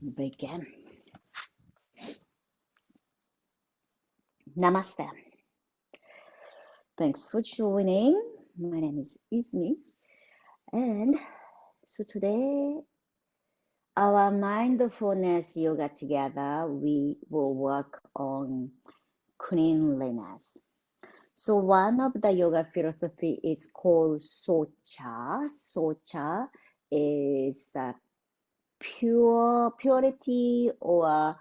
Begin. Namaste. Thanks for joining. My name is Izumi. And so today, our mindfulness yoga together, we will work on cleanliness. So one of the yoga philosophy is called Saucha. Saucha is purity or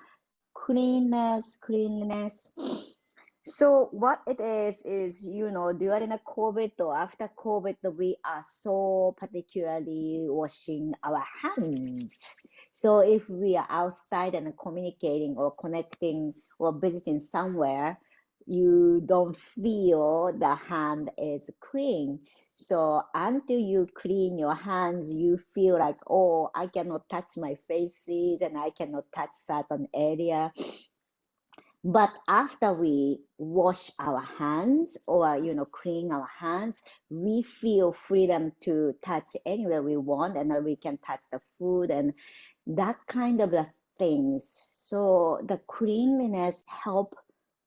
cleanliness. So what it is, during the COVID or after COVID, we are so particularly washing our hands. So if we are outside and communicating or connecting or visiting somewhere, you don't feel the hand is clean. So until you clean your hands, you feel like, oh, I cannot touch my faces and I cannot touch certain area. But after we wash our hands or, clean our hands, we feel freedom to touch anywhere we want, and we can touch the food and that kind of the things. So the cleanliness help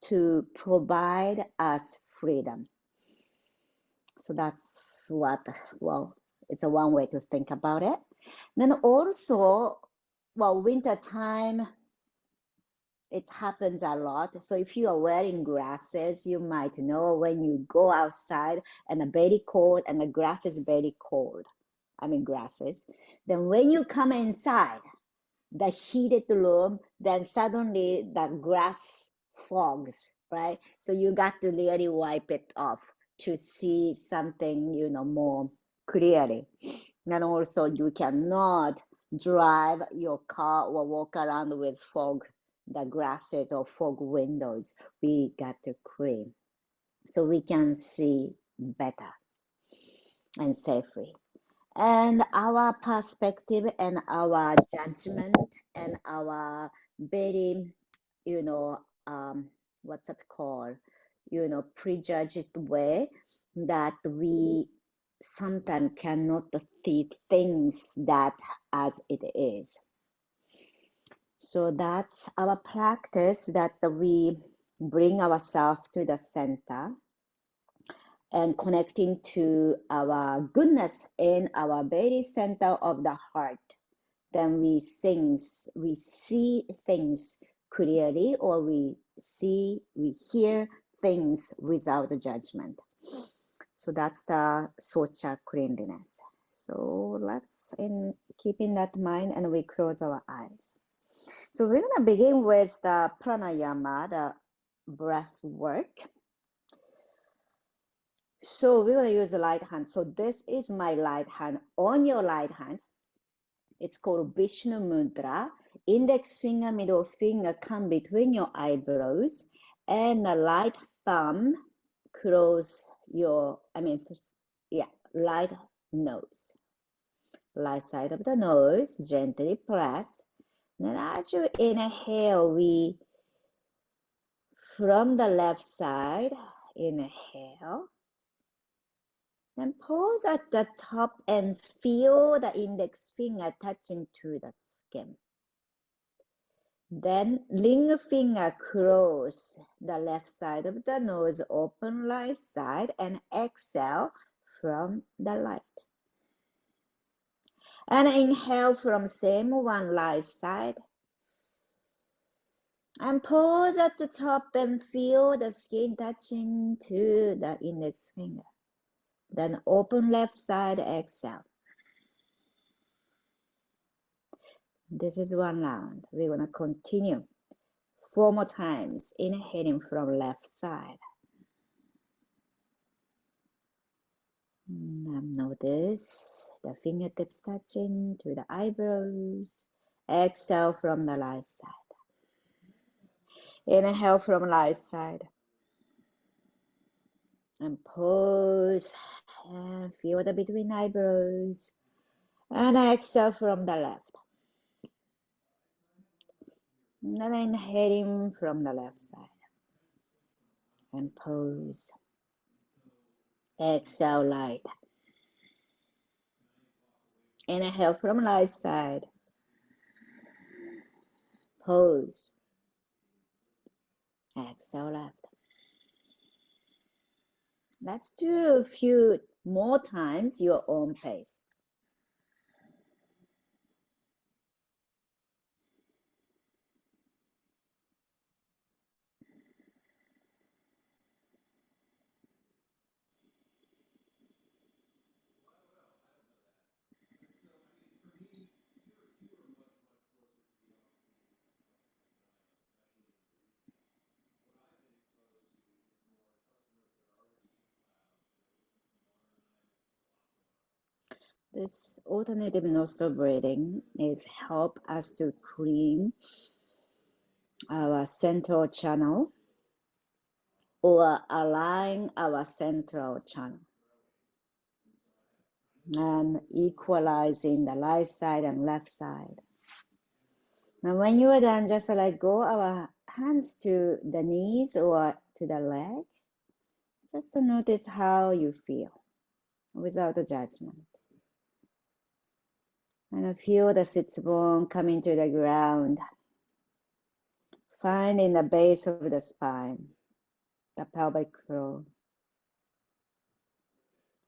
to provide us freedom. So that's what, it's a one way to think about it. Then also, winter time, it happens a lot. So if you are wearing glasses, you might know when you go outside and it's very cold and the grass is very cold. Glasses. Then when you come inside the heated room, then suddenly the grass fogs, right? So you got to really wipe it off to see something, more clearly. And also you cannot drive your car or walk around with fog, the glasses or fog windows. We got to clean so we can see better and safely. And our perspective and our judgment and our very, what's it called? Prejudiced way that we sometimes cannot see things that as it is. So that's our practice, that we bring ourselves to the center and connecting to our goodness in our very center of the heart. Then we see things clearly, or we hear things without judgment. So that's the Saucha cleanliness. So let's keep in that mind, and we close our eyes. So we're gonna begin with the pranayama, the breath work. So we're gonna use the right hand. So this is my right hand. On your right hand, it's called Vishnu Mudra. Index finger, middle finger come between your eyebrows, and the right thumb close your, right nose. Right side of the nose, gently press. Then as you inhale, from the left side, inhale. Then pause at the top and feel the index finger touching to the skin. Then ring finger close the left side of the nose, open right side, and exhale from the right. And inhale from same one right side. And pause at the top and feel the skin touching to the index finger. Then open left side, exhale. This is one round. We're going to continue 4 more times, inhaling from left side. Now notice the fingertips touching to the eyebrows. Exhale from the right side. Inhale from right side. And pause and feel the between eyebrows. And exhale from the left. And then inhaling from the left side. And pause. Exhale light. Inhale from right side. Pause. Exhale left. Let's do a few more times your own pace. This alternative nostril breathing is help us to clean our central channel or align our central channel and equalizing the right side and left side. Now when you are done, just let go our hands to the knees or to the leg. Just notice how you feel without a judgment. And feel the sits bone coming to the ground. Finding the base of the spine, the pelvic floor.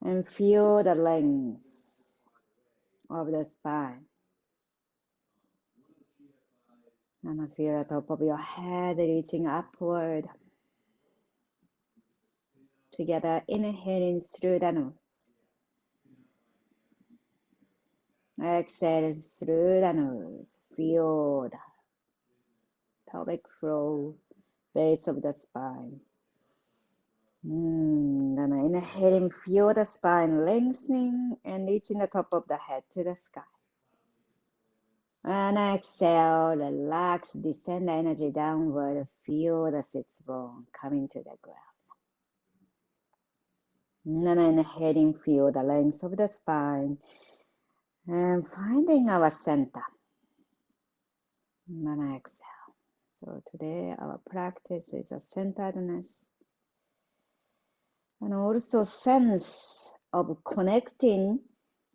And feel the length of the spine. And feel the top of your head reaching upward. Together, inhaling through the nose. Exhale through the nose. Feel the pelvic floor, base of the spine. Then inhaling, feel the spine lengthening and reaching the top of the head to the sky. And exhale, relax, descend the energy downward. Feel the sits bone coming to the ground. And inhaling, feel the length of the spine. And finding our center. And exhale. So today our practice is a centeredness. And also sense of connecting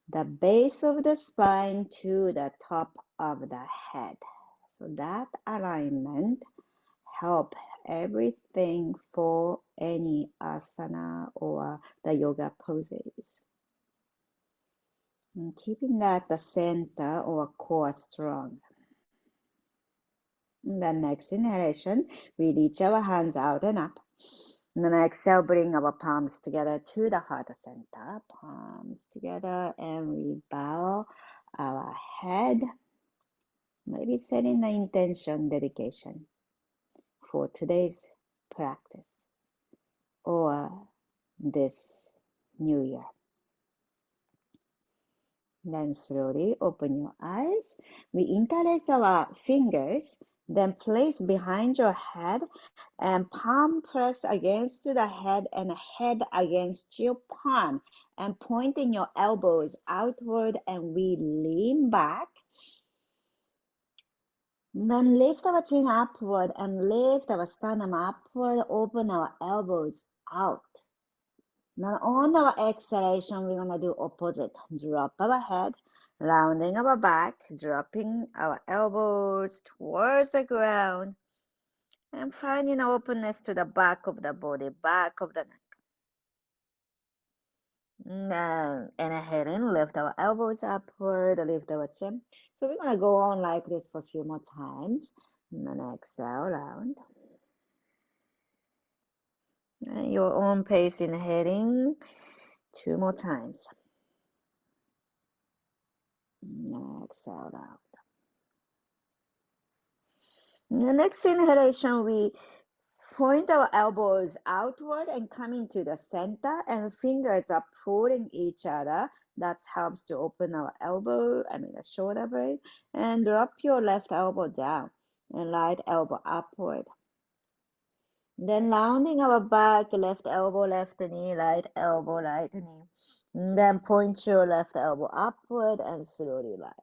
the base of the spine to the top of the head. So that alignment help everything for any asana or the yoga poses. And keeping that the center or core strong. In the next inhalation, we reach our hands out and up. And then exhale, bring our palms together to the heart center. Palms together, and we bow our head. Maybe setting the intention, dedication for today's practice or this new year. Then slowly open your eyes. We interlace our fingers, then place behind your head and palm press against the head and head against your palm and pointing your elbows outward, and we lean back. Then lift our chin upward and lift our sternum upward, open our elbows out. Now on our exhalation, we're going to do opposite. Drop our head, rounding our back, dropping our elbows towards the ground, and finding openness to the back of the body, back of the neck. Now inhaling, lift our elbows upward, lift our chin. So we're going to go on like this for a few more times. And then exhale, round. And your own pace, inhaling 2 more times. And exhale out. In the next inhalation, we point our elbows outward and coming to the center, and fingers are pulling each other. That helps to open our the shoulder blade, and drop your left elbow down and right elbow upward. Then rounding our back, left elbow, left knee, right elbow, right knee. And then point your left elbow upward and slowly rise.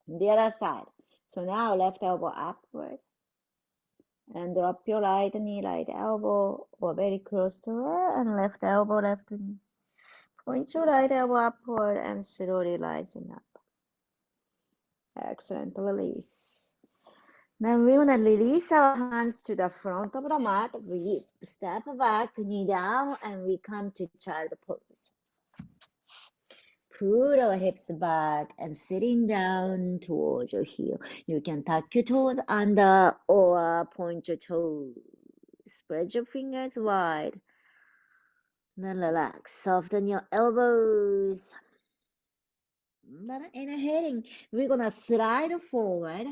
The other side. So now left elbow upward. And drop your right knee, right elbow, or very close to it, and left elbow, left knee. Point your right elbow upward and slowly rising up. Excellent. Release. Then we want to release our hands to the front of the mat. We step back, knee down, and we come to child pose. Put our hips back and sitting down towards your heel. You can tuck your toes under or point your toes. Spread your fingers wide. Then relax. Soften your elbows. Then inhaling, we're gonna slide forward.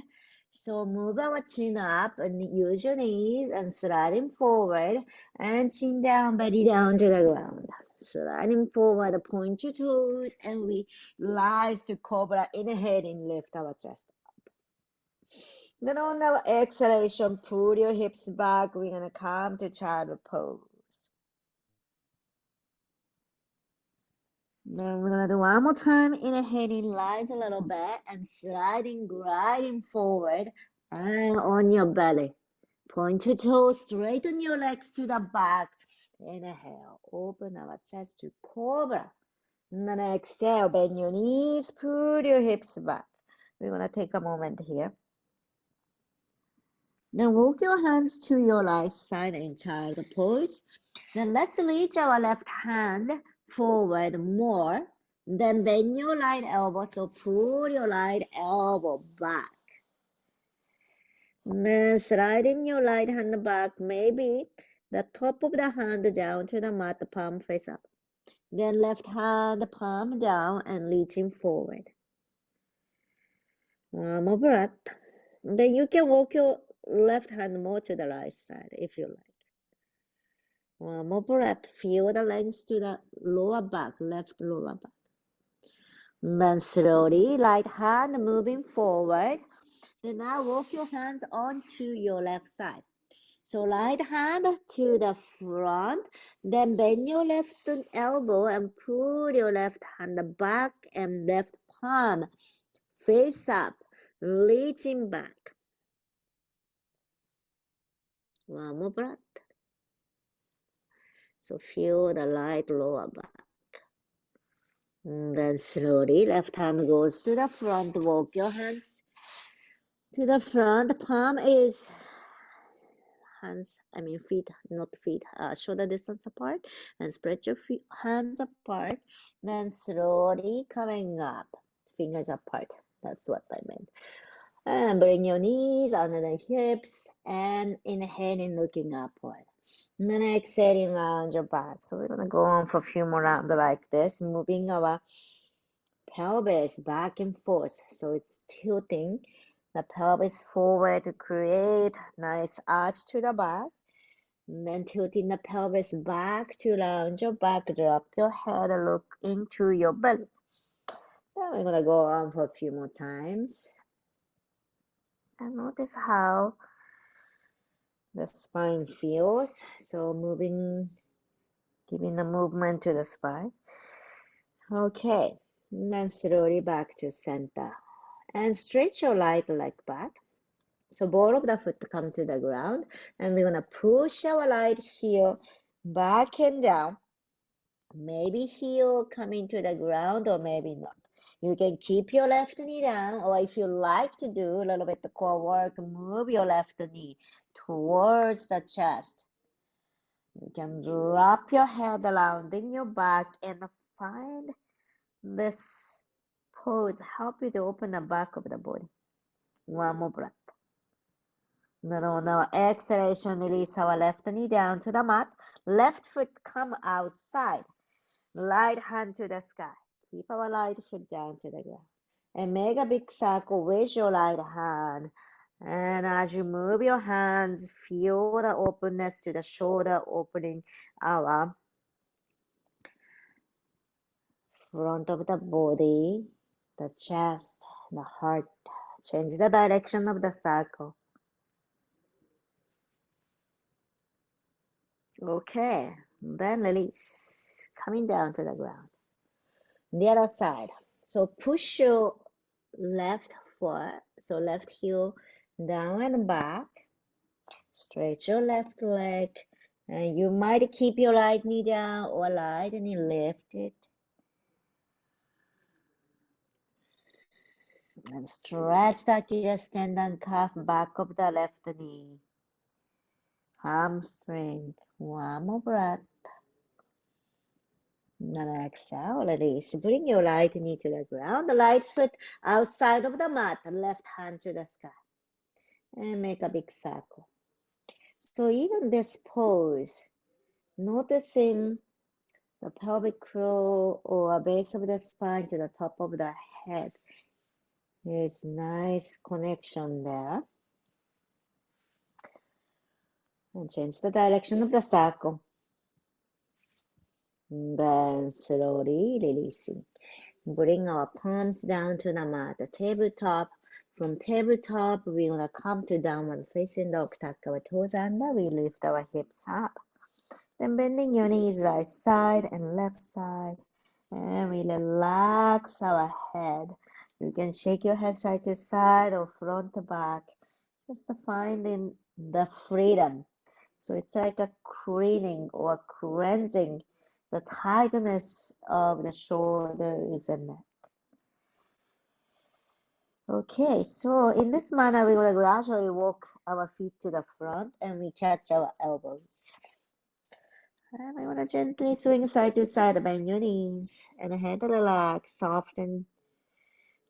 So move our chin up and use your knees and sliding forward and chin down, belly down to the ground. Sliding forward, point your toes and we rise to cobra. Inhaling, lift our chest. Then on our exhalation, pull your hips back. We're gonna come to child pose. Then we're gonna do one more time. Inhaling, rise a little bit and sliding, gliding forward and on your belly. Point your toes, straighten your legs to the back. Inhale, open our chest to cobra. And then exhale, bend your knees, pull your hips back. We're gonna take a moment here. Then walk your hands to your right side in child pose. Then let's reach our left hand forward more. Then bend your right elbow, so pull your right elbow back. Then sliding your right hand back, maybe the top of the hand down to the mat, the palm face up. Then left hand, palm down and reaching forward. One more breath. Then you can walk your left hand more to the right side if you like. One more breath. Feel the length to the lower back, left lower back. Then slowly, right hand moving forward. Then now walk your hands onto your left side. So right hand to the front. Then bend your left elbow and pull your left hand back and left palm face up, reaching back. One more breath. So feel the right lower back. And then slowly, left hand goes to the front. Walk your hands to the front. Palm is feet, not feet, shoulder distance apart. And spread your hands apart. Then slowly coming up, fingers apart. That's what I meant. And bring your knees under the hips and inhaling, looking upward. And then exhaling, round your back. So we're gonna go on for a few more rounds like this, moving our pelvis back and forth. So it's tilting the pelvis forward to create nice arch to the back. And then tilting the pelvis back to round your back, drop your head, look into your belly. Then we're gonna go on for a few more times. And notice how the spine feels. So giving the movement to the spine. Okay, and then slowly back to center. And stretch your right leg back. So ball of the foot come to the ground. And we're gonna push our right heel back and down. Maybe heel coming to the ground or maybe not. You can keep your left knee down, or if you like to do a little bit of core work, move your left knee towards the chest. You can drop your head around in your back and find this pose help you to open the back of the body. One more breath. Then on our exhalation, release our left knee down to the mat. Left foot come outside. Right hand to the sky. Keep our right foot down to the ground. And make a big circle with your right hand. And as you move your hands, feel the openness to the shoulder, opening our front of the body, the chest, the heart. Change the direction of the circle. Okay, then release, coming down to the ground. The other side. So push your left foot, so left heel down and back. Stretch your left leg. And you might keep your right knee down or right knee lifted. And stretch the Achilles tendon, calf, back of the left knee. Hamstring. One more breath. Then exhale, release. Bring your right knee to the ground, the right foot outside of the mat, left hand to the sky. And make a big circle. So even this pose, noticing the pelvic floor or base of the spine to the top of the head. There's nice connection there. And change the direction of the circle. And then slowly releasing. Bring our palms down to the mat, the tabletop. From tabletop, we're going to come to downward facing dog, tuck our toes under, we lift our hips up. Then bending your knees right side and left side. And we relax our head. You can shake your head side to side or front to back. Just finding the freedom. So it's like a cleaning or cleansing the tightness of the shoulders and neck. Okay, so in this manner, we're going to gradually walk our feet to the front and we catch our elbows. And we want to gently swing side to side, bend your knees and head relax, soften.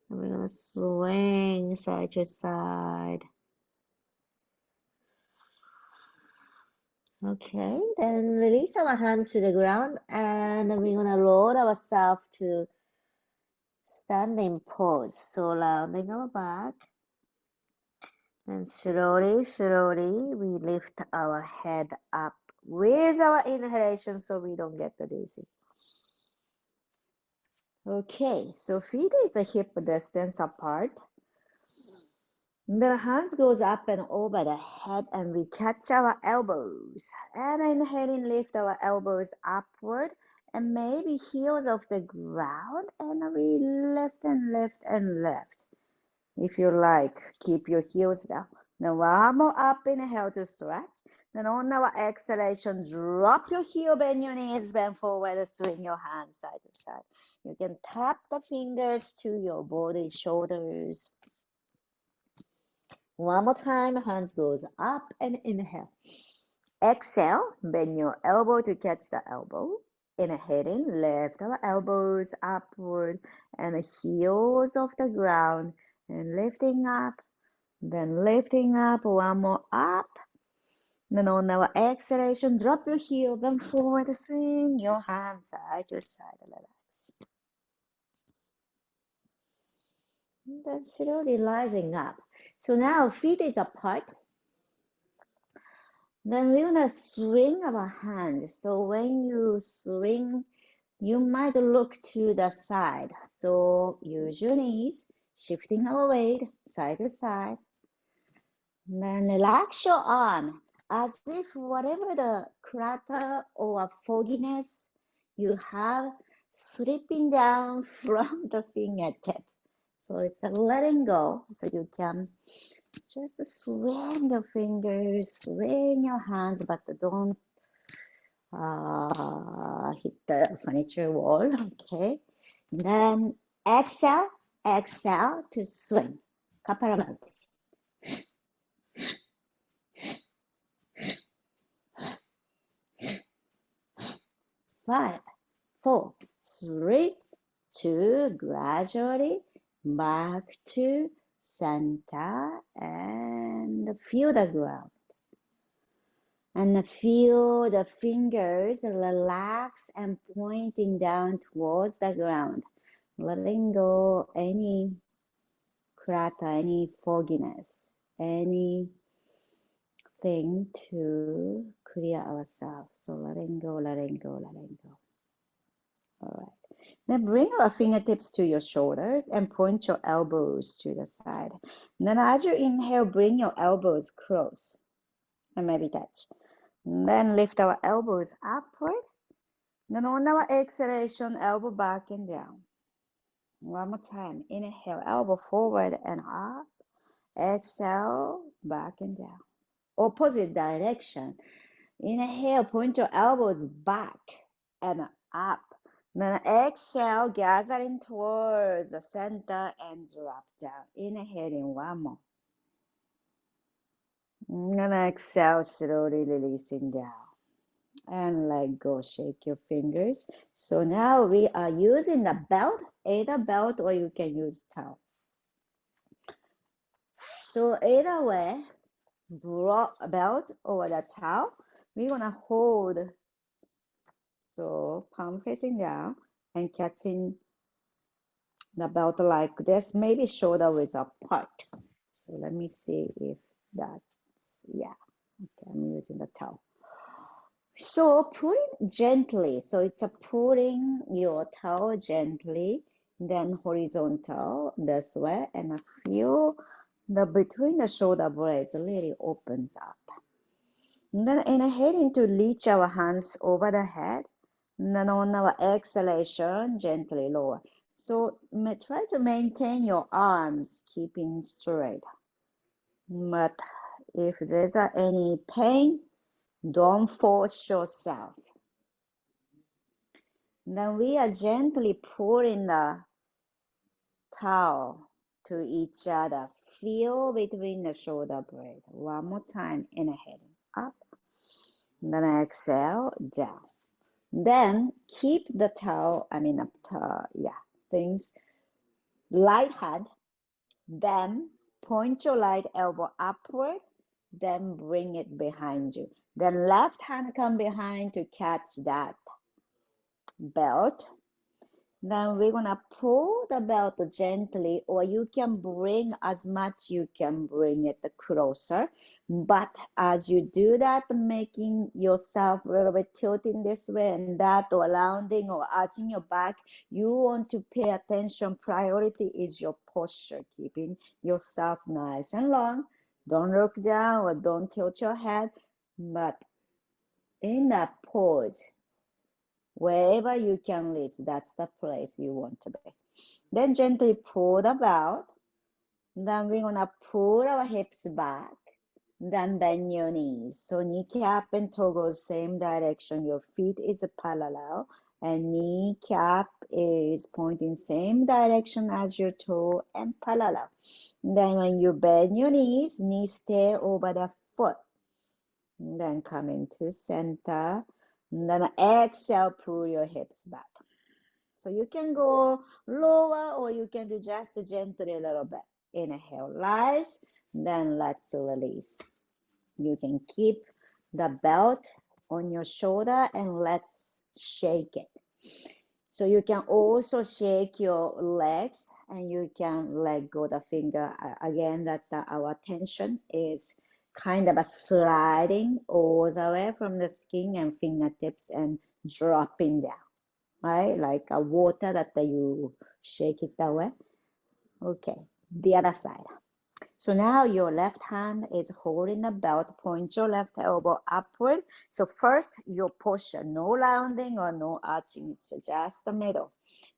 And we're going to swing side to side. Okay, then release our hands to the ground and we're going to roll ourselves to standing pose. So rounding our back. And slowly, slowly, we lift our head up with our inhalation so we don't get the dizzy. Okay, so feet is a hip distance apart. The hands goes up and over the head and we catch our elbows. And inhaling, lift our elbows upward and maybe heels off the ground and we lift and lift and lift. If you like, keep your heels down. Now one more up, inhale to stretch. Then on our exhalation, drop your heel, bend your knees, bend forward, swing your hands side to side. You can tap the fingers to your body, shoulders. One more time, hands goes up and inhale. Exhale, bend your elbow to catch the elbow. Inhaling, lift our elbows upward and the heels off the ground and lifting up. Then lifting up, one more up. Then on our exhalation, drop your heel, bend forward, swing your hands side to side, relax. And then slowly rising up. So now feet is apart. Then we're gonna swing our hands. So when you swing, you might look to the side. So use your knees, shifting our weight side to side. Then relax your arm as if whatever the clutter or fogginess you have slipping down from the fingertip. So it's a letting go. So you can just swing your fingers, swing your hands, but don't hit the furniture wall. Okay. Then exhale, exhale to swing. Kapalabhati. 5, 4, 3, 2, gradually back to center and feel the ground. And feel the fingers relax and pointing down towards the ground. Letting go any clutter, any fogginess, anything to clear ourselves. So letting go, letting go, letting go. All right. Then bring our fingertips to your shoulders and point your elbows to the side. And then as you inhale, bring your elbows close and maybe touch. And then lift our elbows upward. Then on our exhalation, elbow back and down. One more time. Inhale, elbow forward and up. Exhale, back and down. Opposite direction. Inhale, point your elbows back and up. Then exhale, gathering towards the center and drop down. Inhaling one more. And exhale, slowly releasing down. And let go, shake your fingers. So now we are using the belt, either belt or you can use towel. So either way, belt or the towel, we're gonna hold, so palm facing down and catching the belt like this, maybe shoulder width apart. So let me see if that's, yeah, okay, I'm using the towel. So pulling gently, so it's a pulling your towel gently, then horizontal this way, and I feel the between the shoulder blades really opens up. And then inhaling to reach our hands over the head, and then on our exhalation, gently lower. So try to maintain your arms keeping straight. But if there's any pain, don't force yourself. Then we are gently pulling the towel to each other. Feel between the shoulder blade. One more time, inhaling up. Then exhale, down. Then keep the towel, things, right hand. Then point your right elbow upward. Then bring it behind you. Then left hand come behind to catch that belt. Then we're gonna pull the belt gently, or you can bring as much you can bring it closer. But as you do that, making yourself a little bit tilting this way and that, or rounding or arching your back, you want to pay attention. Priority is your posture, keeping yourself nice and long. Don't look down or don't tilt your head, but in that pose, wherever you can reach, that's the place you want to be. Then gently pull the belt. Then we're gonna pull our hips back. Then bend your knees. So kneecap and toe goes same direction. Your feet is parallel and kneecap is pointing same direction as your toe and parallel. Then when you bend your knees stay over the foot. Then come into center. Then exhale, pull your hips back. So you can go lower or you can do just gently a little bit. Inhale, rise, then let's release. You can keep the belt on your shoulder and let's shake it. So you can also shake your legs and you can let go the finger. Again, that our attention is kind of a sliding all the way from the skin and fingertips and dropping down. Right? Like a water that you shake it that way. Okay, the other side. So now your left hand is holding the belt, point your left elbow upward. So first, your posture, no rounding or no arching, it's just the middle.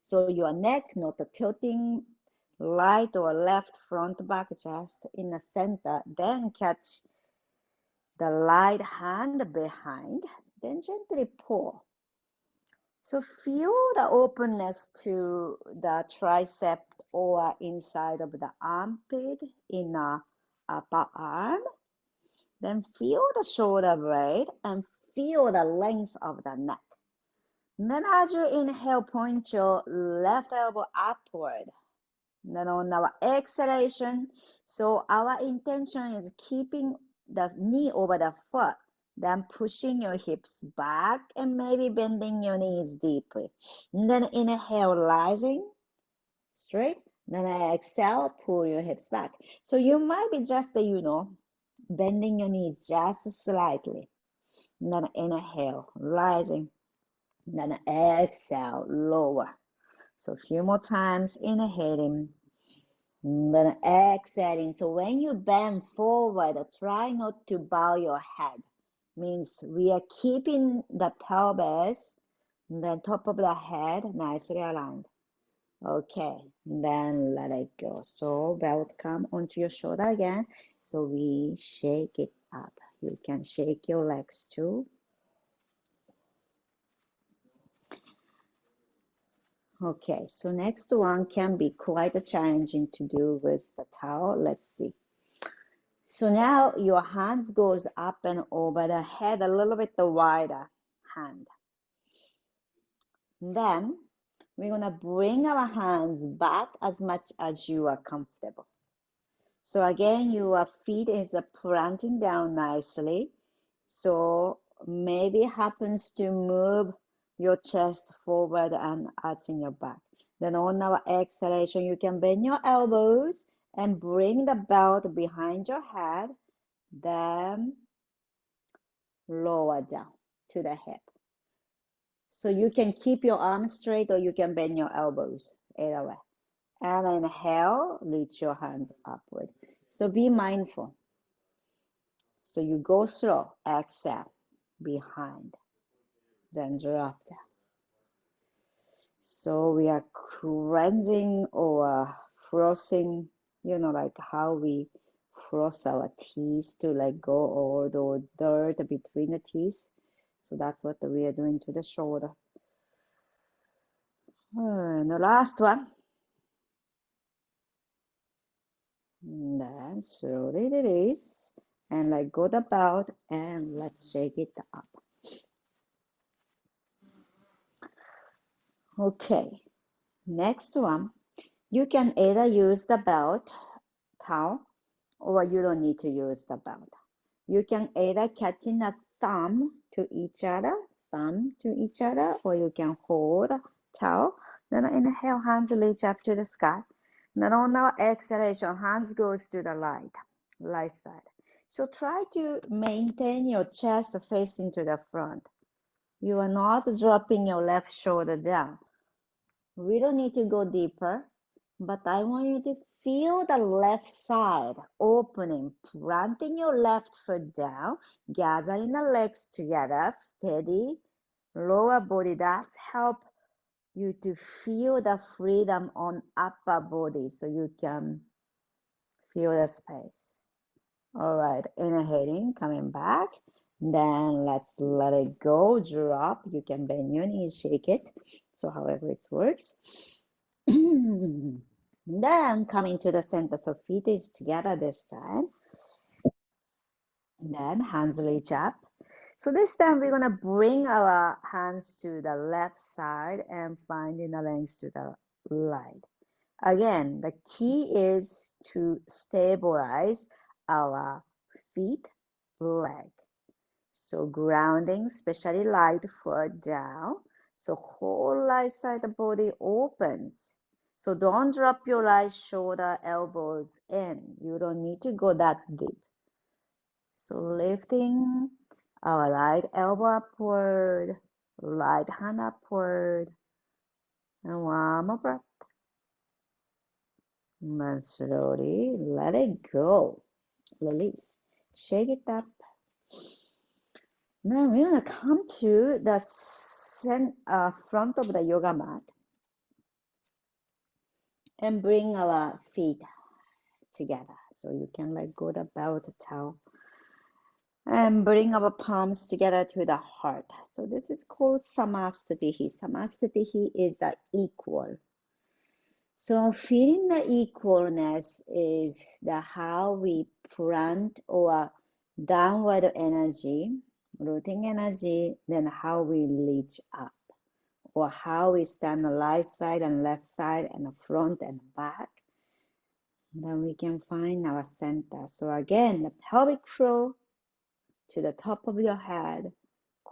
So your neck, not tilting right or left, front, back, just in the center. Then catch the right hand behind, then gently pull. So feel the openness to the tricep or inside of the armpit in the upper arm. Then feel the shoulder blade and feel the length of the neck. And then as you inhale, point your left elbow upward. Then on our exhalation, so our intention is keeping the knee over the foot. Then pushing your hips back and maybe bending your knees deeply. And then inhale, rising straight. Then exhale, pull your hips back. So you might be just, bending your knees just slightly. And then inhale, rising. Then exhale, lower. So a few more times, inhaling. Then exhaling. So when you bend forward, try not to bow your head. Means we are keeping the pelvis, then top of the head nicely aligned. Okay, then let it go. So belt come onto your shoulder again. So we shake it up. You can shake your legs too. Okay, so next one can be quite challenging to do with the towel. Let's see. So now your hands goes up and over the head, a little bit the wider hand. Then we're gonna bring our hands back as much as you are comfortable. So again, your feet is planting down nicely. So maybe happens to move your chest forward and arching your back. Then on our exhalation, you can bend your elbows and bring the belt behind your head, then lower down to the hip. So you can keep your arms straight or you can bend your elbows, either way. And inhale, reach your hands upward. So be mindful. So you go slow, exhale, behind, then drop down. So we are cleansing or flossing, like how we floss our teeth to let go all the dirt between the teeth. So that's what we are doing to the shoulder. And the last one. And then slowly release and let go the belt and let's shake it up. Okay, next one. You can either use the belt towel or you don't need to use the belt. You can either catching a thumb to each other, or you can hold a towel. Then inhale, hands reach up to the sky. Then on our exhalation, hands goes to the right side. So try to maintain your chest facing to the front. You are not dropping your left shoulder down. We don't need to go deeper, but I want you to feel the left side opening, planting your left foot down, gathering the legs together, steady, lower body. That's help you to feel the freedom on upper body so you can feel the space. All right, inhaling, coming back. Then let's let it go, drop. You can bend your knees, shake it. So however it works. Then coming to the center, so feet is together this time. Then hands reach up. So this time we're gonna bring our hands to the left side and finding the length to the right. Again, the key is to stabilize our feet, leg. So grounding, especially light foot down. So whole right side of the body opens. So don't drop your right shoulder, elbows in. You don't need to go that deep. So lifting our right elbow upward, right hand upward. And one more breath. And then slowly let it go. Release. Shake it up. Now we're going to come to the front of the yoga mat and bring our feet together. So you can let go the belt towel and bring our palms together to the heart. So this is called Samastitihi. Samastitihi is the equal. So feeling the equalness is the how we plant or downward energy, rooting energy, then how we reach up, or how we stand the right side and left side and the front and back. Then we can find our center. So again, the pelvic floor to the top of your head,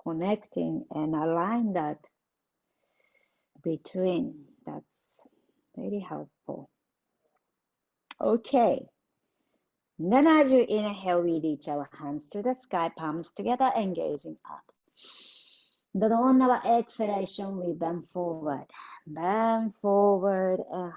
connecting and align that between. That's very helpful. Okay. Then as you inhale, we reach our hands to the sky, palms together and gazing up. Then on our exhalation, we bend forward, and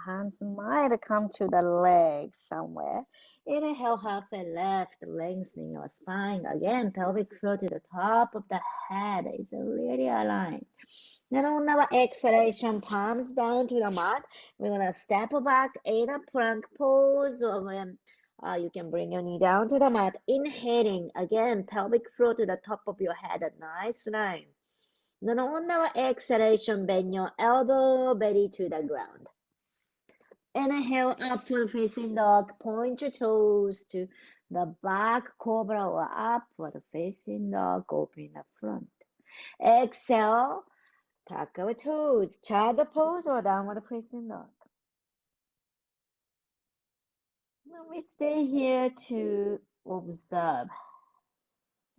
hands might come to the legs somewhere. Inhale, halfway left, lengthening your spine. Again, pelvic floor to the top of the head is really aligned. Then on our exhalation, palms down to the mat. We're gonna step back, either plank pose, or you can bring your knee down to the mat. Inhaling, again, pelvic floor to the top of your head, a nice line. Then on our exhalation, bend your elbow, belly to the ground. Inhale, upward facing dog. Point your toes to the back, cobra or upward facing dog. Open the front. Exhale, tuck our toes. Child pose or downward facing dog. Now we stay here to observe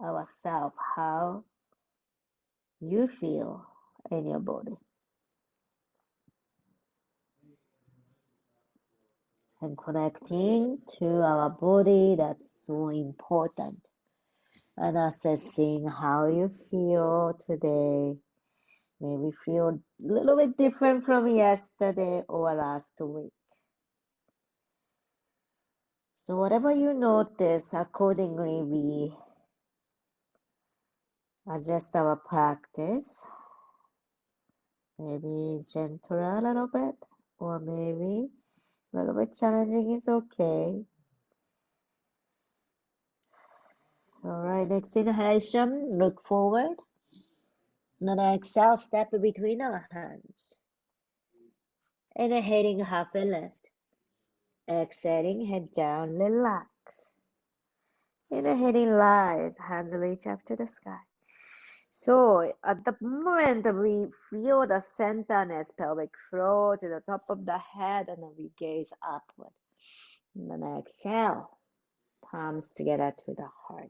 ourselves, how you feel in your body. And connecting to our body, that's so important. And assessing how you feel today. Maybe feel a little bit different from yesterday or last week. So whatever you notice, accordingly we adjust our practice. Maybe gentler a little bit, or maybe a little bit challenging is okay. All right, next inhalation, look forward. Then exhale, step between our hands. Inhaling halfway lift. Exhaling, head down, relax. Inhaling, rise, hands reach up to the sky. So at the moment we feel the centerness, pelvic floor to the top of the head, and then we gaze upward. And then exhale, palms together to the heart.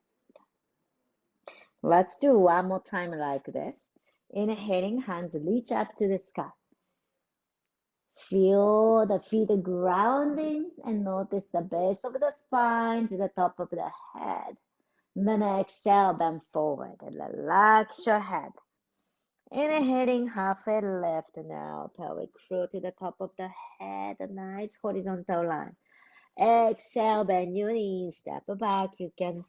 Let's do one more time like this. Inhaling, hands reach up to the sky. Feel the feet grounding and notice the base of the spine to the top of the head. And then exhale, bend forward and relax your head. Inhaling, halfway lift now, pelvic floor to the top of the head, a nice horizontal line. Exhale, bend your knees, step back. You can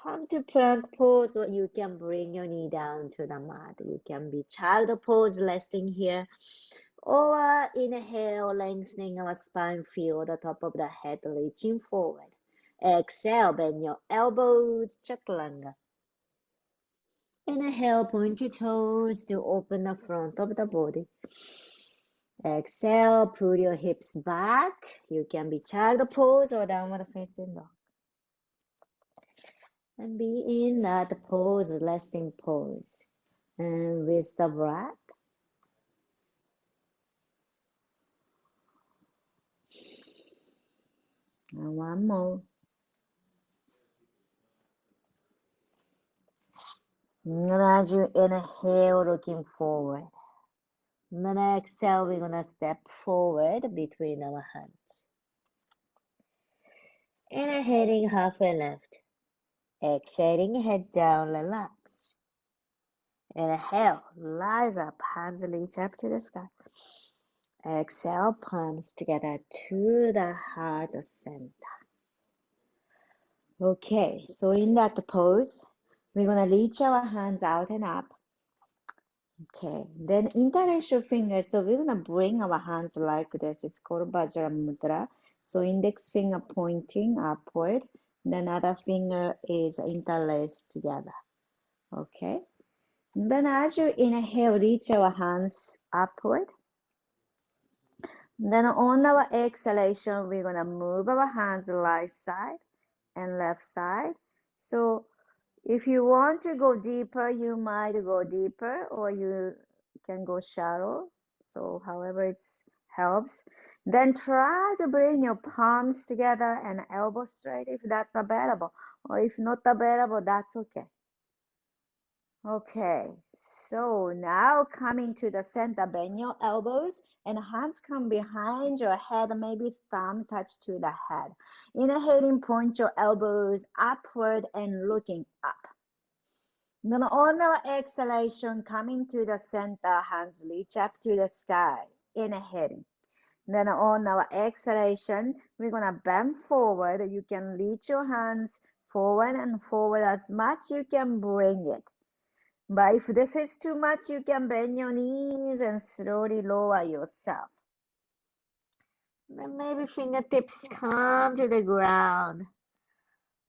come to plank pose, or you can bring your knee down to the mat. You can be child pose, resting here. Or inhale, lengthening our spine, feel the top of the head, reaching forward. Exhale, bend your elbows, chaturanga. Inhale, point your toes to open the front of the body. Exhale, pull your hips back. You can be child pose or downward facing dog. And be in that pose, resting pose. And with the breath, and one more. And as you inhale, looking forward. And then exhale, we're gonna step forward between our hands. Inhaling, halfway lift. Exhaling, head down, relax. Inhale, rise up, hands reach up to the sky. Exhale, palms together to the heart center. Okay, so in that pose, we're gonna reach our hands out and up. Okay, then interlace fingers. So we're gonna bring our hands like this. It's called Vajra Mudra. So index finger pointing upward, then other finger is interlaced together. Okay. Then as you inhale, reach our hands upward. Then on our exhalation, we're gonna move our hands right side and left side. So if you want to go deeper, you might go deeper, or you can go shallow. So however it helps. Then try to bring your palms together and elbows straight if that's available. Or if not available, that's okay. Okay, so now coming to the center, bend your elbows and hands come behind your head, maybe thumb touch to the head. Inhaling, point your elbows upward and looking up. Then on our exhalation, coming to the center, hands reach up to the sky. Inhaling. Then on our exhalation, we're gonna bend forward. You can reach your hands forward and forward as much you can bring it. But if this is too much, you can bend your knees and slowly lower yourself. Then maybe fingertips come to the ground.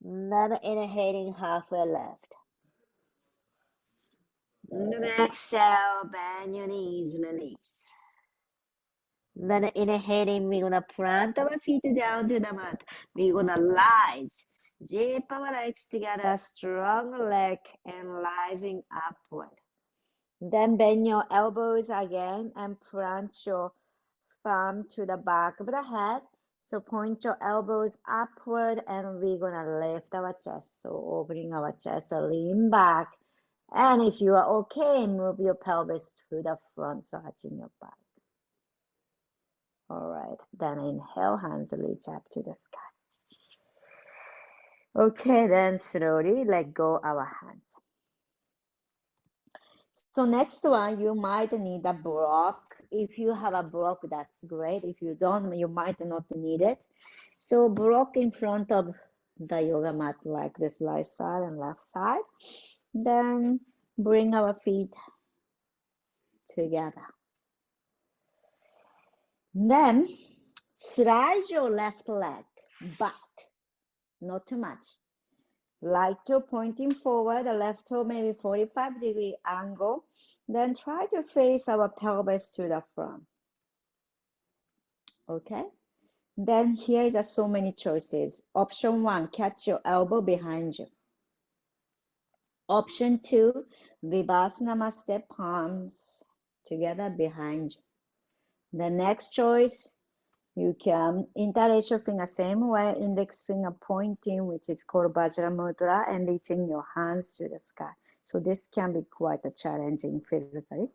Then inhaling, halfway left. Then exhale, bend your knees, release. Then inhaling, we're gonna plant our feet down to the mat. We're gonna rise. Zip our legs together, strong leg and rising upward. Then bend your elbows again and plant your thumb to the back of the head. So point your elbows upward and we're gonna lift our chest. So opening our chest, so lean back. And if you are okay, move your pelvis to the front, so arching your back. All right, then inhale, hands reach up to the sky. Okay, then slowly let go our hands. So next one, you might need a block. If you have a block, that's great. If you don't, you might not need it. So block in front of the yoga mat like this, right side and left side. Then bring our feet together. Then slide your left leg back, not too much. Right toe pointing forward, the left toe maybe 45-degree angle. Then try to face our pelvis to the front. Okay? Then here is so many choices. Option 1, catch your elbow behind you. Option 2, reverse namaste, palms together behind you. The next choice, you can interlace your finger same way, index finger pointing, which is called Vajra Mudra, and reaching your hands to the sky. So this can be quite a challenging physically.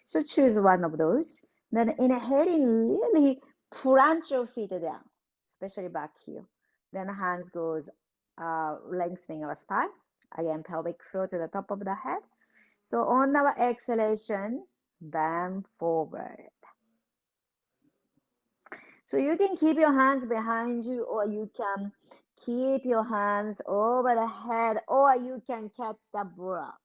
So choose one of those. Then inhaling, really plant your feet down, especially back here. Then hands goes lengthening our spine. Again, pelvic floor to the top of the head. So on our exhalation, bend forward. So you can keep your hands behind you, or you can keep your hands over the head, or you can catch the block.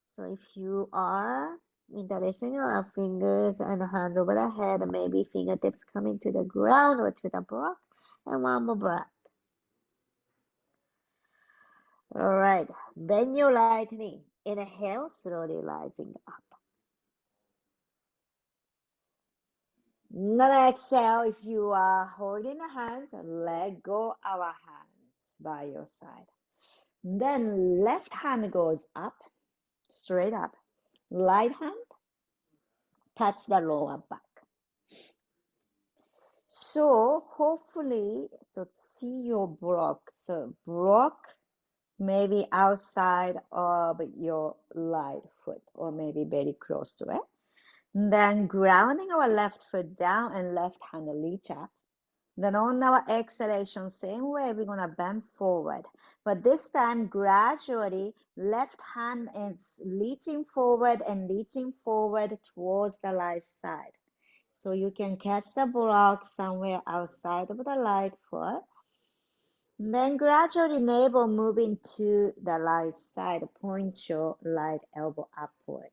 So if you are interlacing our fingers and hands over the head, maybe fingertips coming to the ground or to the block, and one more breath. All right, bend your right knee. Inhale, slowly rising up. Now exhale, if you are holding the hands, let go our hands by your side. Then left hand goes up, straight up. Right hand, touch the lower back. So hopefully, so see your block. So block maybe outside of your right foot or maybe very close to it. Then grounding our left foot down and left hand reach up. Then on our exhalation, same way, we're gonna bend forward. But this time, gradually, left hand is reaching forward and reaching forward towards the right side. So you can catch the block somewhere outside of the right foot. Then gradually navel moving to the right side, point your right elbow upward.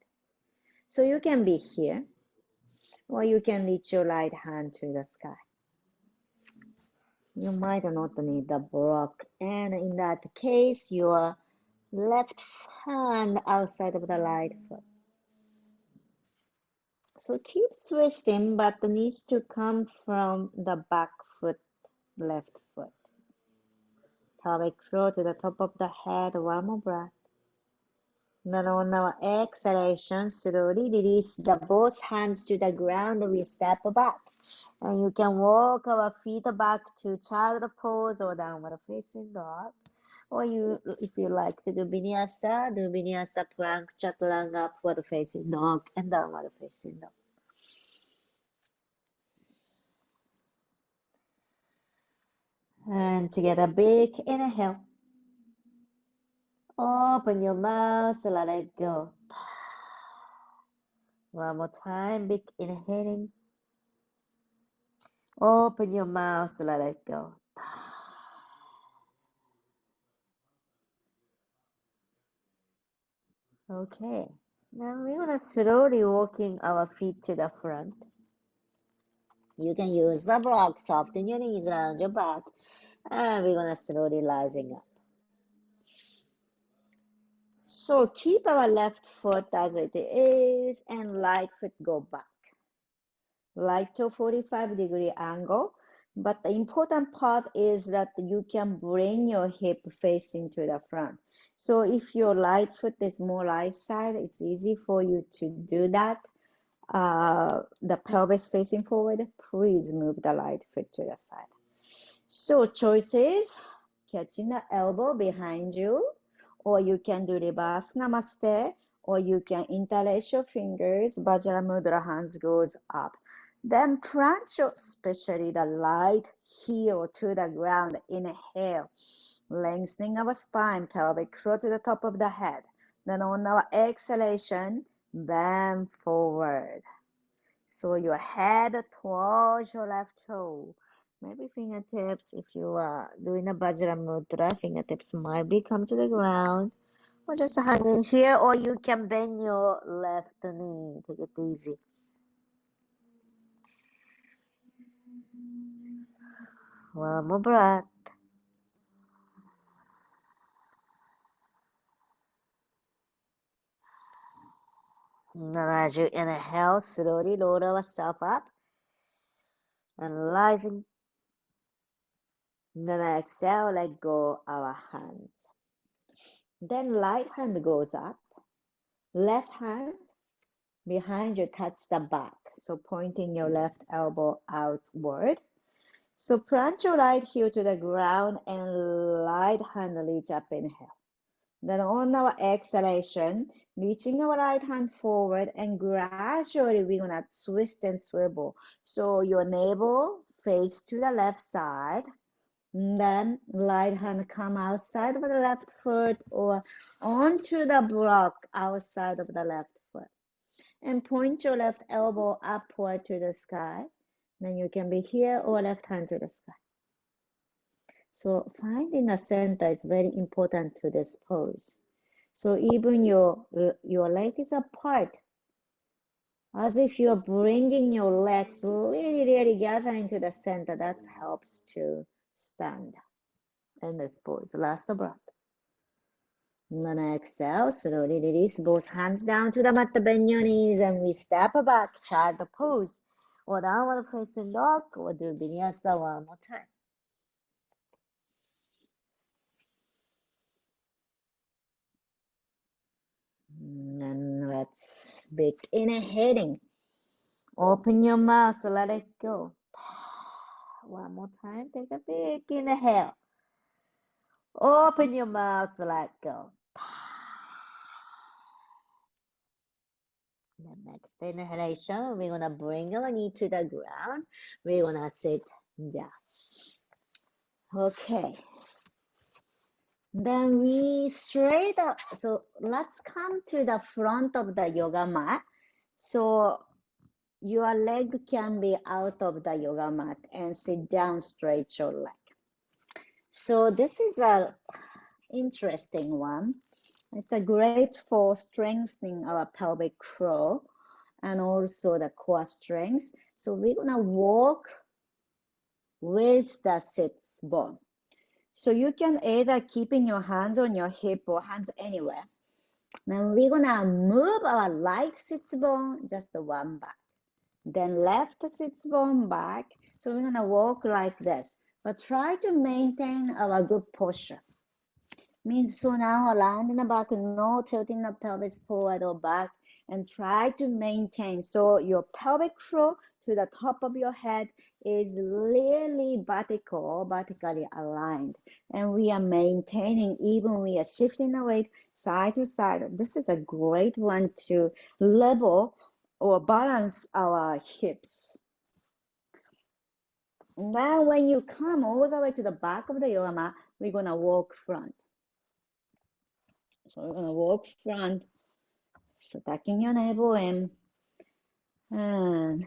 So you can be here, or you can reach your right hand to the sky. You might not need the block, and in that case, your left hand outside of the right foot. So keep twisting, but it needs to come from the back foot, left foot. Pelvic floor to the top of the head, one more breath. Then on our exhalation, slowly release the both hands to the ground. We step back. And you can walk our feet back to child pose or downward facing dog. Or you, if you like to do vinyasa plank, chaturanga, upward facing dog, and downward facing dog. And together, big inhale. Open your mouth, let it go. One more time, big inhaling. Open your mouth, let it go. Okay, now we're gonna slowly walking our feet to the front. You can use the block, soften your knees around your back, and we're gonna slowly rising up. So keep our left foot as it is and right foot go back. Right to 45-degree angle. But the important part is that you can bring your hip facing to the front. So if your right foot is more right side, it's easy for you to do that. The pelvis facing forward, please move the right foot to the side. So choices, catching the elbow behind you, or you can do reverse namaste, or you can interlace your fingers, Vajramudra, hands goes up. Then plant your, especially the right heel to the ground, inhale, lengthening our spine, pelvic floor to the top of the head. Then on our exhalation, bend forward. So your head towards your left toe. Maybe fingertips, if you are doing a Vajra Mudra, fingertips might be come to the ground. Or just hanging here, or you can bend your left knee. Take it easy. One more breath. And as you inhale, slowly load ourselves up and rising. Then exhale, let go our hands. Then right hand goes up, left hand behind you, touch the back. So pointing your left elbow outward. So plant your right heel to the ground and right hand reach up, inhale. Then on our exhalation, reaching our right hand forward and gradually we're gonna twist and swivel. So your navel face to the left side. Then right hand come outside of the left foot or onto the block outside of the left foot. And point your left elbow upward to the sky. Then you can be here or left hand to the sky. So finding a center is very important to this pose. So even your leg is apart, as if you're bringing your legs really gathering to the center. That helps to stand in this pose. Last breath. And then exhale, slowly release both hands down to the mat, bend your knees, and we step back, child pose, or downward facing dog, or do vinyasa one more time. And let's begin inhaling. Open your mouth, let it go. One more time, take a big inhale. Open your mouth, let go. The next inhalation, we're gonna bring our knee to the ground. We're gonna sit down. Okay. Then we straight up. So let's come to the front of the yoga mat. So your leg can be out of the yoga mat and sit down, straight your leg. So this is a interesting one. It's a great for strengthening our pelvic floor and also the core strength. So we're gonna walk with the sits bone. So you can either keeping your hands on your hip or hands anywhere. Then we're gonna move our right sits bone just one back. Then left sits bone back. So we're gonna walk like this, but try to maintain our good posture. Means so now land in the back, no tilting the pelvis forward or back, and try to maintain. So your pelvic floor to the top of your head is really vertically aligned. And we are maintaining, even we are shifting the weight side to side. This is a great one to level or balance our hips. Now when you come all the way to the back of the yoga mat, we're gonna walk front. So we're gonna walk front, so tucking your navel in, and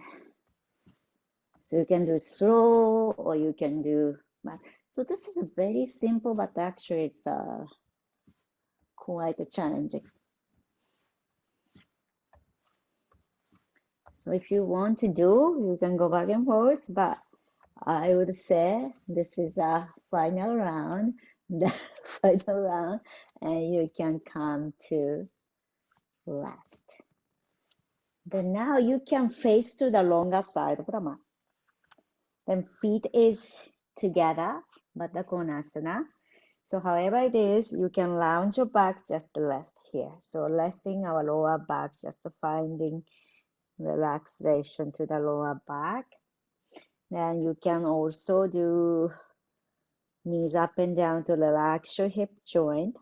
so you can do slow or you can do back. So this is a very simple, but actually it's quite challenging. So if you want to do, you can go back and forth, but I would say this is a final round. the final round, and you can come to rest. Then now you can face to the longer side of the mat. Then feet is together, Baddha Konasana. So however it is, you can lounge your back, just rest here. So resting our lower back, just finding relaxation to the lower back. Then you can also do knees up and down to relax your hip joint.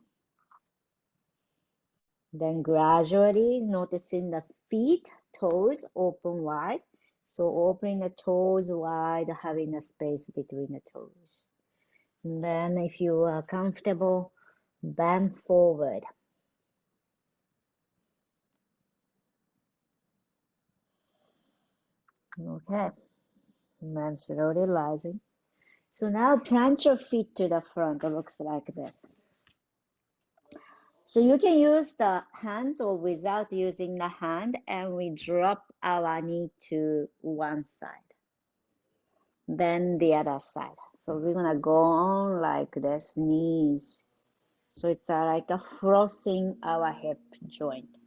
Then gradually noticing the feet, toes open wide. So opening the toes wide, having a space between the toes. And then if you are comfortable, bend forward. Okay, and then slowly rising. So now plant your feet to the front. It looks like this. So you can use the hands or without using the hand, and we drop our knee to one side, then the other side. So we're gonna go on like this, knees. So it's like a crossing our hip joint.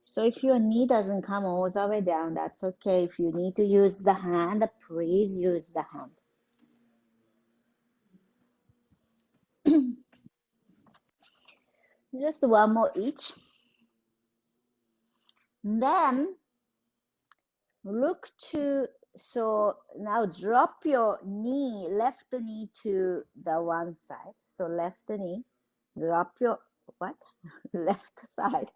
So if your knee doesn't come all the way down, that's okay. If you need to use the hand, please use the hand. Just one more each. Then look to, so now drop your knee, left knee to the one side. So left knee, drop your, what? Left side.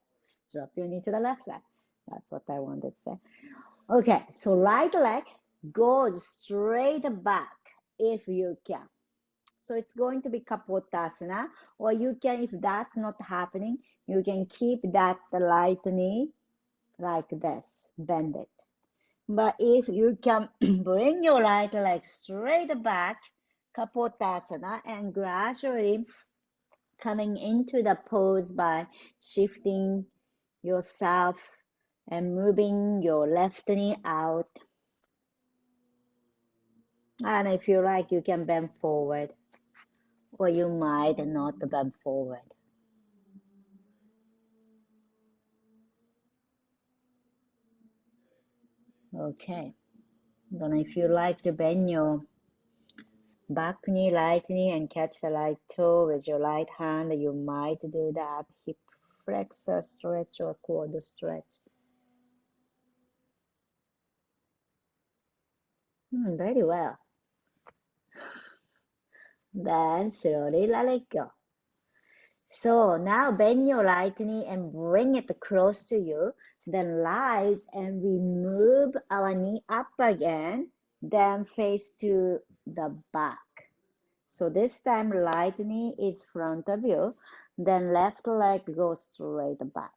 Drop your knee to the left side. That's what I wanted to say. Okay, so right leg goes straight back if you can. So it's going to be Kapotasana, or you can, if that's not happening, you can keep that right knee like this, bend it. But if you can bring your right leg straight back, Kapotasana, and gradually coming into the pose by shifting yourself and moving your left knee out. And if you like, you can bend forward, or you might not bend forward. Okay. Then if you like to bend your back knee, right knee, and catch the right toe with your right hand, you might do that hip flexor stretch or quad stretch. Very well. Then slowly let it go. So now bend your right knee and bring it close to you. Then rise, and we move our knee up again. Then face to the back. So this time right knee is front of you. Then left leg goes straight back.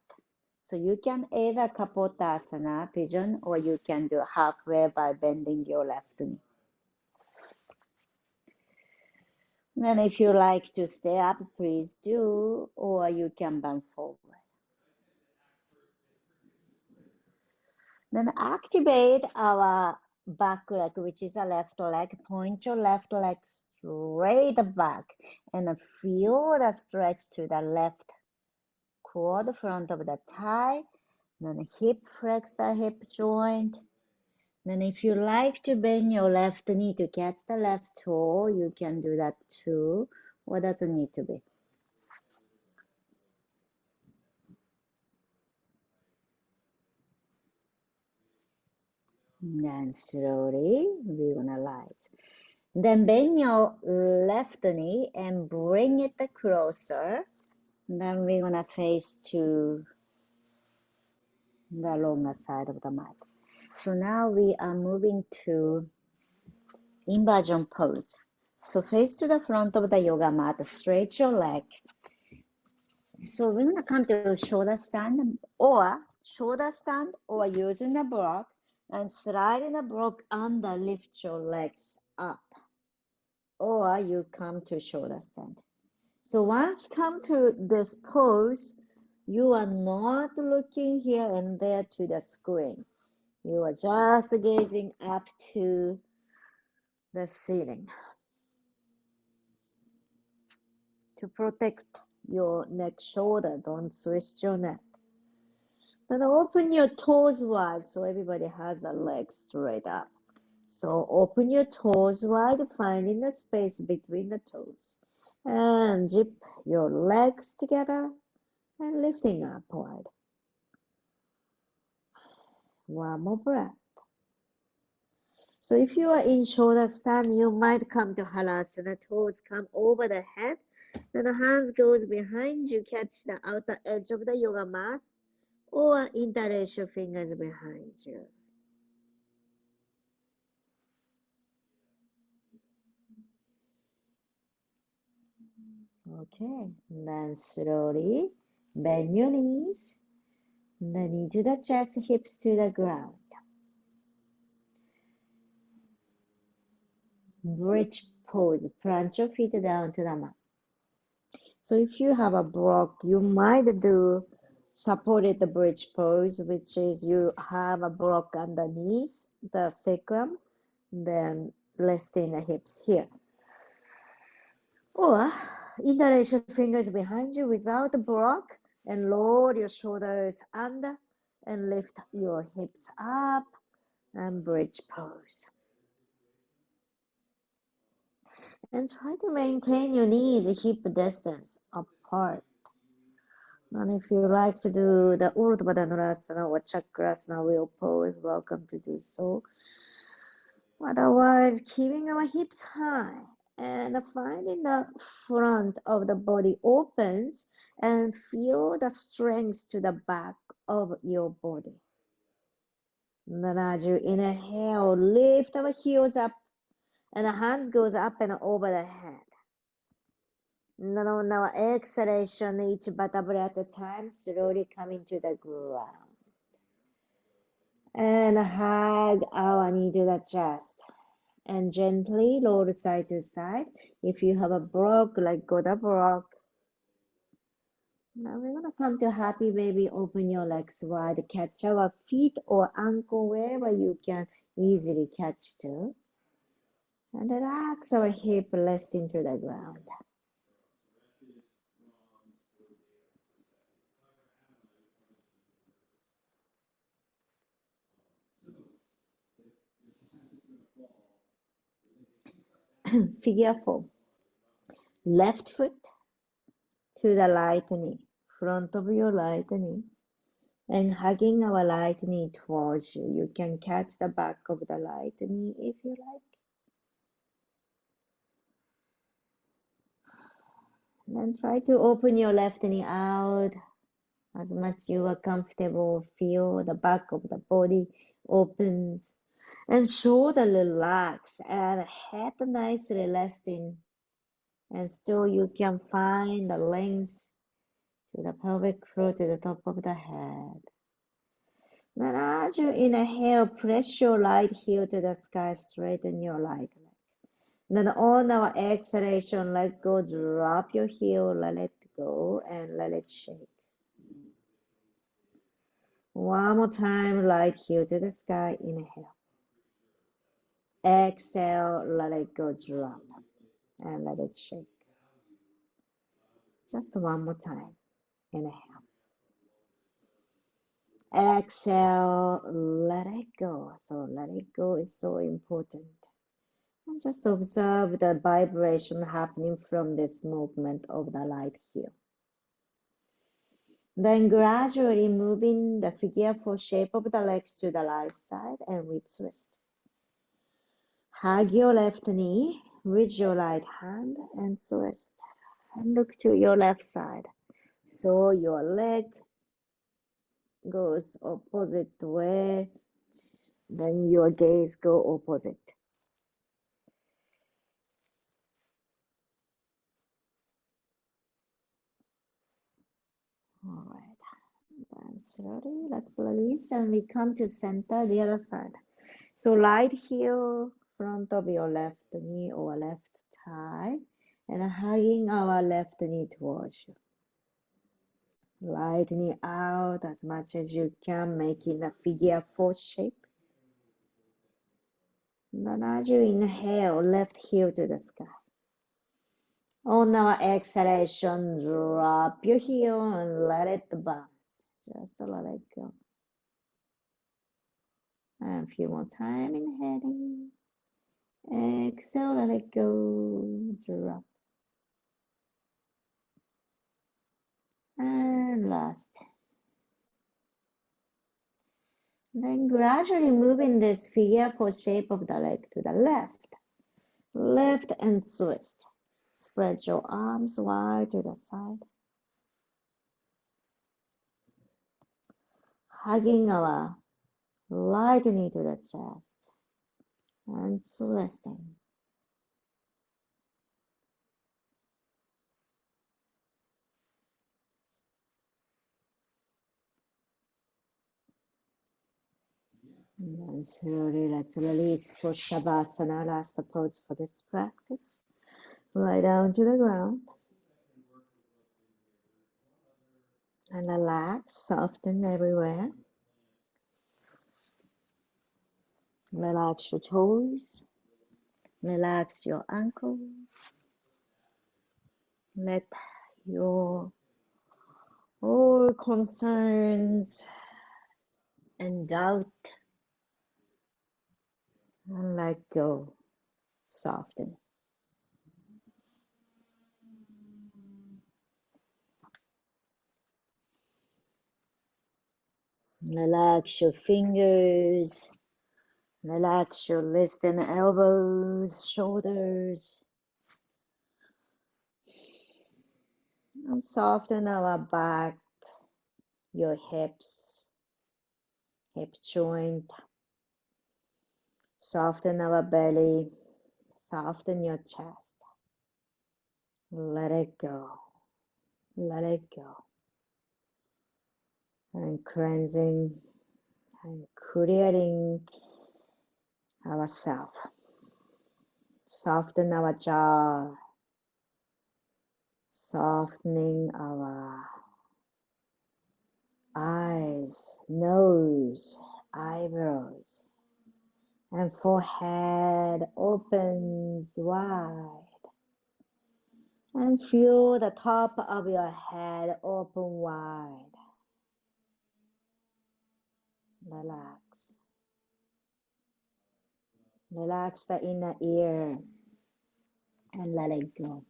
So you can either Kapotasana, pigeon, or you can do halfway by bending your left knee. And if you like to stay up, please do, or you can bend forward. Then activate our back leg, which is a left leg. Point your left leg straight back and feel the stretch to the left quad, front of the thigh. Then hip flex the hip joint. Then if you like to bend your left knee to catch the left toe, you can do that too, or doesn't need to be. Then slowly we're gonna rise. Then bend your left knee and bring it closer. Then we're gonna face to the longer side of the mat. So now we are moving to inversion pose. So face to the front of the yoga mat, stretch your leg. So we're gonna come to shoulder stand or using a block and sliding the block under, lift your legs up. Or you come to shoulder stand. So once come to this pose, you are not looking here and there to the screen. You are just gazing up to the ceiling. to protect your neck, shoulder. Don't twist your neck. Then open your toes wide so everybody has a leg straight up. So open your toes wide, finding the space between the toes. And zip your legs together and lifting up wide. One more breath. So if you are in shoulder stand, you might come to Halasana. Toes come over the head. Then the hands goes behind you, catch the outer edge of the yoga mat, or interlace your fingers behind you. Okay, then slowly bend your knees, the knee to the chest, hips to the ground. Bridge pose, plant your feet down to the mat. So if you have a block, you might do supported bridge pose, which is you have a block underneath the sacrum, then resting the hips here. Or interlace your fingers behind you without the block and lower your shoulders under and lift your hips up and bridge pose. And try to maintain your knees hip distance apart. And if you like to do the Urdhva Dhanurasana or Chakrasana wheel pose, welcome to do so. Otherwise, keeping our hips high and finding the front of the body opens and feel the strength to the back of your body. Then as you inhale, lift our heels up and the hands goes up and over the head. And then on our exhalation, each vertebra at a time, slowly coming to the ground. And hug our knee to the chest. And gently roll side to side. If you have a block, let go the block. Now we're gonna come to happy baby. Open your legs wide. Catch our feet or ankle wherever you can easily catch to. And relax our hip, resting to the ground. Figure 4. Left foot to the right knee, front of your right knee, and hugging our right knee towards you. You can catch the back of the right knee if you like. Then try to open your left knee out as much you are comfortable. Feel the back of the body opens and shoulder relax and head nicely resting. And still you can find the length to the pelvic floor to the top of the head. Then as you inhale, press your right heel to the sky, straighten your right leg. Then on our exhalation, let go, drop your heel, let it go, and let it shake. One more time, right heel to the sky, inhale. Exhale, let it go, drop, and let it shake. Just one more time, inhale. Exhale, let it go. So let it go is so important. And just observe the vibration happening from this movement of the right heel. Then gradually moving the figure 4 shape of the legs to the right side and we twist. Hug your left knee with your right hand and twist. And look to your left side. So your leg goes opposite way, then your gaze go opposite. All right, then slowly let's release and we come to center the other side. So right heel, front of your left knee or left thigh, and hugging our left knee towards you. Right knee out as much as you can, making a figure 4 shape. And then as you inhale, left heel to the sky. On our exhalation, drop your heel and let it bounce. Just let it go. And a few more time, inhaling. Exhale, let it go. Drop. And last. Then gradually moving this figure four shape of the leg to the left. Lift and twist. Spread your arms wide to the side. Hugging our right knee to the chest. And twisting. And then slowly let's release for Shavasana, last pose for this practice. Lie down to the ground. And relax, soften everywhere. Relax your toes. Relax your ankles. Let your all concerns and doubt and let go. Soften. Relax your fingers. Relax your wrists and elbows, shoulders. And soften our back, your hips, hip joint. Soften our belly. Soften your chest. Let it go. Let it go. And cleansing and clearing ourselves. Soften our jaw. Softening our eyes, nose, eyebrows, and forehead opens wide. And feel the top of your head open wide. Relax. Relax the inner ear and let it go.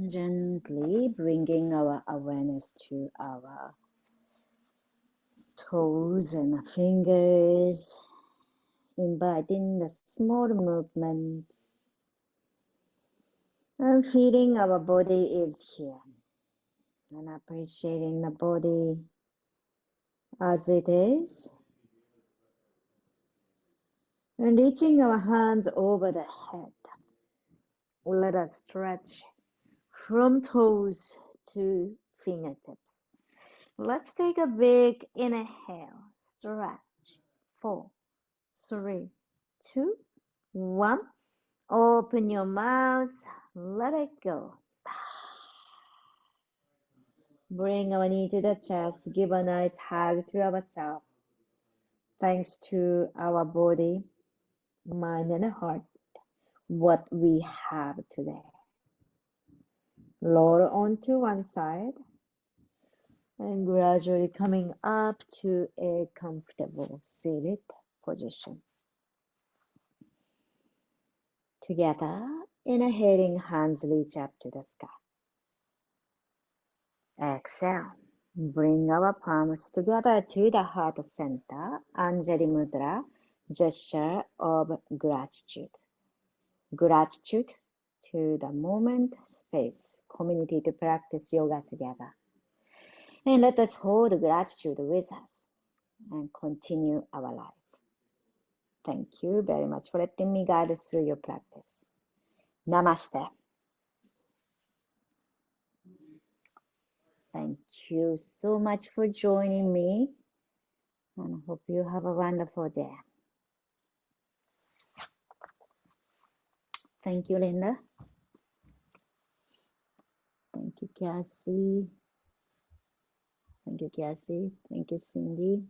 Gently bringing our awareness to our toes and fingers, inviting the small movements, and feeling our body is here, and appreciating the body as it is, and reaching our hands over the head. Let us stretch from toes to fingertips. Let's take a big inhale. Stretch. 4, 3, 2, 1. Open your mouth. Let it go. Bring our knee to the chest. Give a nice hug to ourselves. Thanks to our body, mind, and heart, what we have today. Lower onto one side. And gradually coming up to a comfortable seated position. Together, inhaling, hands reach up to the sky. Exhale, bring our palms together to the heart center, Anjali Mudra, gesture of gratitude. Gratitude to the moment, space, community to practice yoga together. And let us hold gratitude with us and continue our life. Thank you very much for letting me guide through your practice. Namaste. Thank you so much for joining me, and I hope you have a wonderful day. Thank you, Linda. Thank you, Cassie. Thank you, Cassie. Thank you, Cindy.